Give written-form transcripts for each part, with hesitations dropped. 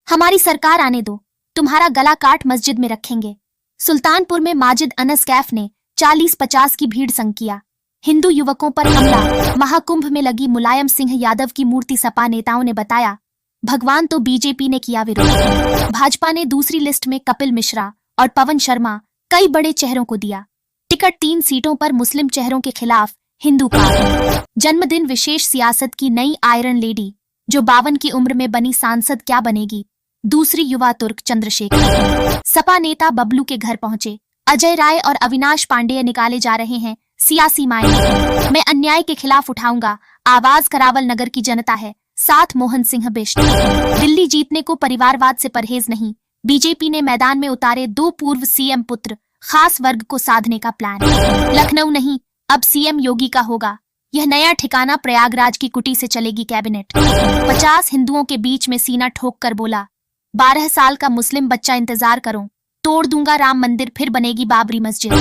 हमारी सरकार आने दो, तुम्हारा गला काट मस्जिद में रखेंगे। सुल्तानपुर में माजिद अनस कैफ ने 40-50 की भीड़ संग किया। हिंदू युवकों पर हमला। महाकुंभ में लगी मुलायम सिंह यादव की मूर्ति। सपा नेताओं ने बताया भगवान तो बीजेपी ने किया विरोध। भाजपा ने दूसरी लिस्ट में कपिल मिश्रा और पवन शर्मा कई बड़े चेहरों को दिया टिकट। 3 सीटों पर मुस्लिम चेहरों के खिलाफ हिंदू का जन्मदिन। विशेष सियासत की नई आयरन लेडी जो 52 की उम्र में बनी सांसद क्या बनेगी दूसरी युवा तुर्क चंद्रशेखर। सपा नेता बबलू के घर पहुंचे। अजय राय और अविनाश पांडेय निकाले जा रहे हैं सियासी मायने। मैं अन्याय के खिलाफ उठाऊंगा आवाज, करावल नगर की जनता है साथ। मोहन सिंह बिष्ट। दिल्ली जीतने को परिवारवाद से परहेज नहीं। बीजेपी ने मैदान में उतारे 2 पूर्व सीएम पुत्र। खास वर्ग को साधने का प्लान। लखनऊ नहीं, अब सीएम योगी का होगा यह नया ठिकाना। प्रयागराज की कुटी से चलेगी कैबिनेट। 50 हिंदुओं के बीच में सीना ठोक कर बोला 12 साल का मुस्लिम बच्चा इंतजार करो, तोड़ दूंगा राम मंदिर, फिर बनेगी बाबरी मस्जिद।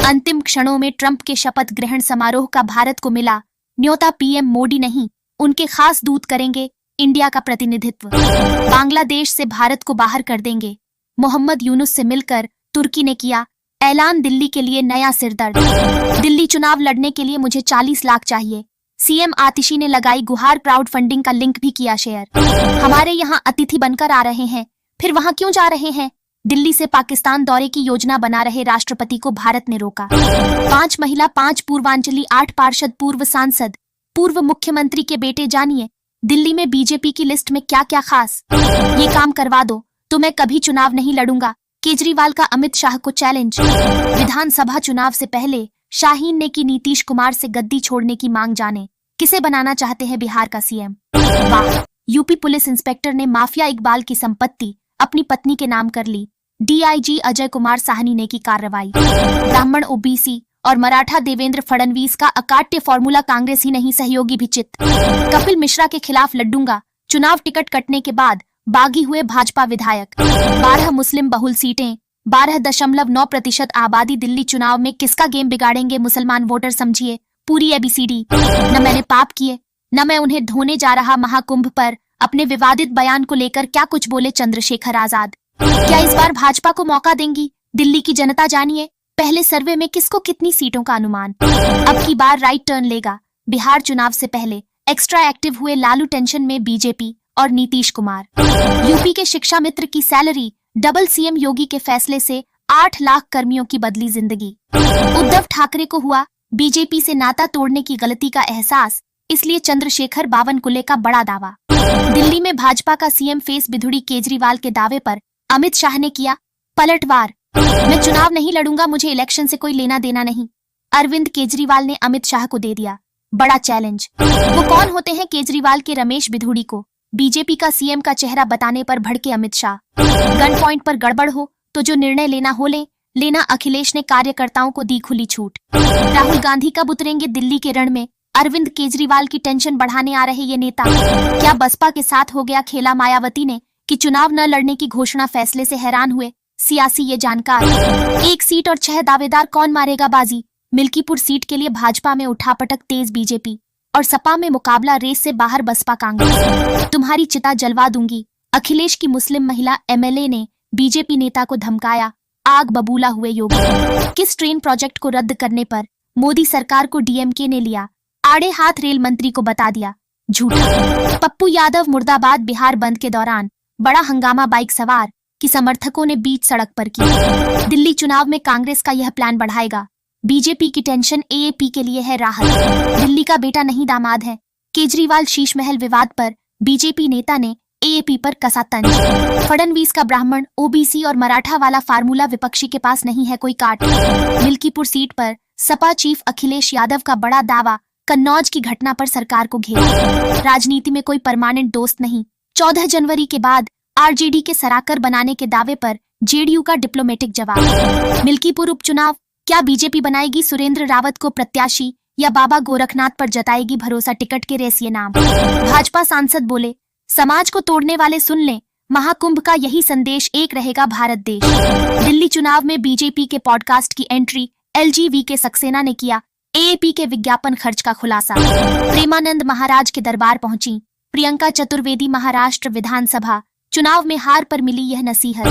अंतिम क्षणों में ट्रंप के शपथ ग्रहण समारोह का भारत को मिला न्योता। पीएम मोदी नहीं, उनके खास दूत करेंगे इंडिया का प्रतिनिधित्व। बांग्लादेश से भारत को बाहर कर देंगे। मोहम्मद यूनुस से मिलकर तुर्की ने किया ऐलान। दिल्ली के लिए नया सिरदर्द। दिल्ली चुनाव लड़ने के लिए मुझे 40 लाख चाहिए। सीएम आतिशी ने लगाई गुहार। क्राउड फंडिंग का लिंक भी किया शेयर। हमारे यहाँ अतिथि बनकर आ रहे हैं, फिर वहां क्यों जा रहे हैं? दिल्ली से पाकिस्तान दौरे की योजना बना रहे राष्ट्रपति को भारत ने रोका। 5 महिला, 5 पूर्वांचली, 8 पार्षद, पूर्व सांसद, पूर्व मुख्यमंत्री के बेटे। जानिए दिल्ली में बीजेपी की लिस्ट में क्या क्या खास। ये काम करवा दो तो मैं कभी चुनाव नहीं लड़ूंगा। केजरीवाल का अमित शाह को चैलेंज। विधानसभा चुनाव से पहले शाहीन ने की नीतीश कुमार से गद्दी छोड़ने की मांग। जाने किसे बनाना चाहते हैं बिहार का सीएम। वाह, यूपी पुलिस इंस्पेक्टर ने माफिया इकबाल की संपत्ति अपनी पत्नी के नाम कर ली। डीआईजी अजय कुमार साहनी ने की कार्रवाई। ब्राह्मण, ओबीसी और मराठा देवेंद्र फडणवीस का अकाट्य फॉर्मूला। कांग्रेस ही नहीं सहयोगी भी चित। कपिल मिश्रा के खिलाफ लड़ूंगा। चुनाव टिकट कटने के बाद बागी हुए भाजपा विधायक। 12 मुस्लिम बहुल सीटें, 12.9% आबादी। दिल्ली चुनाव में किसका गेम बिगाड़ेंगे मुसलमान वोटर, समझिए पूरी एबीसीडी। न मैंने पाप किए, न मैं उन्हें धोने जा रहा। महाकुंभ पर अपने विवादित बयान को लेकर क्या कुछ बोले चंद्रशेखर आजाद। क्या इस बार भाजपा को मौका देंगी दिल्ली की जनता? जानिए पहले सर्वे में किसको कितनी सीटों का अनुमान। अब की बार राइट टर्न लेगा बिहार। चुनाव से पहले एक्स्ट्रा एक्टिव हुए लालू। टेंशन में बीजेपी और नीतीश कुमार। यूपी के शिक्षा मित्र की सैलरी डबल। सीएम योगी के फैसले से 8 लाख कर्मियों की बदली जिंदगी। उद्धव ठाकरे को हुआ बीजेपी से नाता तोड़ने की गलती का एहसास, इसलिए चंद्रशेखर बावनकुले का बड़ा दावा। दिल्ली में भाजपा का सीएम फेस बिधुड़ी। केजरीवाल के दावे पर अमित शाह ने किया पलटवार। मैं चुनाव नहीं लड़ूंगा, मुझे इलेक्शन से कोई लेना देना नहीं। अरविंद केजरीवाल ने अमित शाह को दे दिया बड़ा चैलेंज। वो कौन होते हैं केजरीवाल के? रमेश बिधुड़ी को बीजेपी का सीएम का चेहरा बताने पर भड़के अमित शाह। गन पॉइंट पर गड़बड़ हो तो जो निर्णय लेना हो लेना। अखिलेश ने कार्यकर्ताओं को दी खुली छूट। राहुल गांधी कब उतरेंगे दिल्ली के रण में? अरविंद केजरीवाल की टेंशन बढ़ाने आ रहे ये नेता। क्या बसपा के साथ हो गया खेला? मायावती ने कि चुनाव न लड़ने की घोषणा। फैसले से हैरान हुए सियासी ये जानकार। 1 सीट और 6 दावेदार, कौन मारेगा बाजी? मिल्कीपुर सीट के लिए भाजपा में उठापटक तेज। बीजेपी और सपा में मुकाबला। रेस से बाहर बसपा कांग्रेस। तुम्हारी चिता जलवा दूंगी। अखिलेश की मुस्लिम महिला एमएलए ने बीजेपी नेता को धमकाया। आग बबूला हुए योगी। किस ट्रेन प्रोजेक्ट को रद्द करने पर मोदी सरकार को डीएमके ने लिया आड़े हाथ? रेल मंत्री को बता दिया झूठा। पप्पू यादव मुर्दाबाद। बिहार बंद के दौरान बड़ा हंगामा। बाइक सवार की समर्थकों ने बीच सड़क पर किया। दिल्ली चुनाव में कांग्रेस का यह प्लान बढ़ाएगा बीजेपी की टेंशन। एएपी के लिए है राहत। दिल्ली का बेटा नहीं दामाद है। केजरीवाल शीश महल विवाद पर बीजेपी नेता ने एएपी पर कसा तंज। फडणवीस का ब्राह्मण, ओबीसी और मराठा वाला फार्मूला विपक्षी के पास नहीं है कोई काट। मिल्कीपुर सीट पर सपा चीफ अखिलेश यादव का बड़ा दावा। कन्नौज की घटना पर सरकार को घेरा। राजनीति में कोई परमानेंट दोस्त नहीं। 14 जनवरी के बाद आरजेडी के सराकर बनाने के दावे पर जेडीयू का डिप्लोमेटिक जवाब। मिल्कीपुर उपचुनाव, क्या बीजेपी बनाएगी सुरेंद्र रावत को प्रत्याशी या बाबा गोरखनाथ पर जताएगी भरोसा? टिकट के रेस ये नाम। भाजपा सांसद बोले समाज को तोड़ने वाले सुन लें, महाकुंभ का यही संदेश, एक रहेगा भारत देश। दिल्ली चुनाव में बीजेपी के पॉडकास्ट की एंट्री। एलजीवी के सक्सेना ने किया एएपी के विज्ञापन खर्च का खुलासा। प्रेमानंद महाराज के दरबार पहुंची प्रियंका चतुर्वेदी। महाराष्ट्र विधानसभा चुनाव में हार पर मिली यह नसीहत।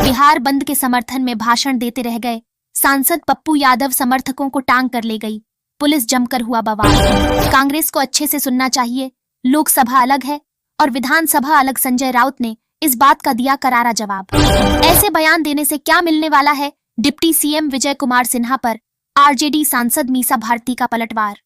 बिहार बंद के समर्थन में भाषण देते रह गए सांसद पप्पू यादव, समर्थकों को टांग कर ले गई पुलिस, जमकर हुआ बवाल। कांग्रेस को अच्छे से सुनना चाहिए, लोकसभा अलग है और विधानसभा अलग। संजय राउत ने इस बात का दिया करारा जवाब। ऐसे बयान देने से क्या मिलने वाला है? डिप्टी सीएम विजय कुमार सिन्हा पर आरजेडी सांसद मीसा भारती का पलटवार।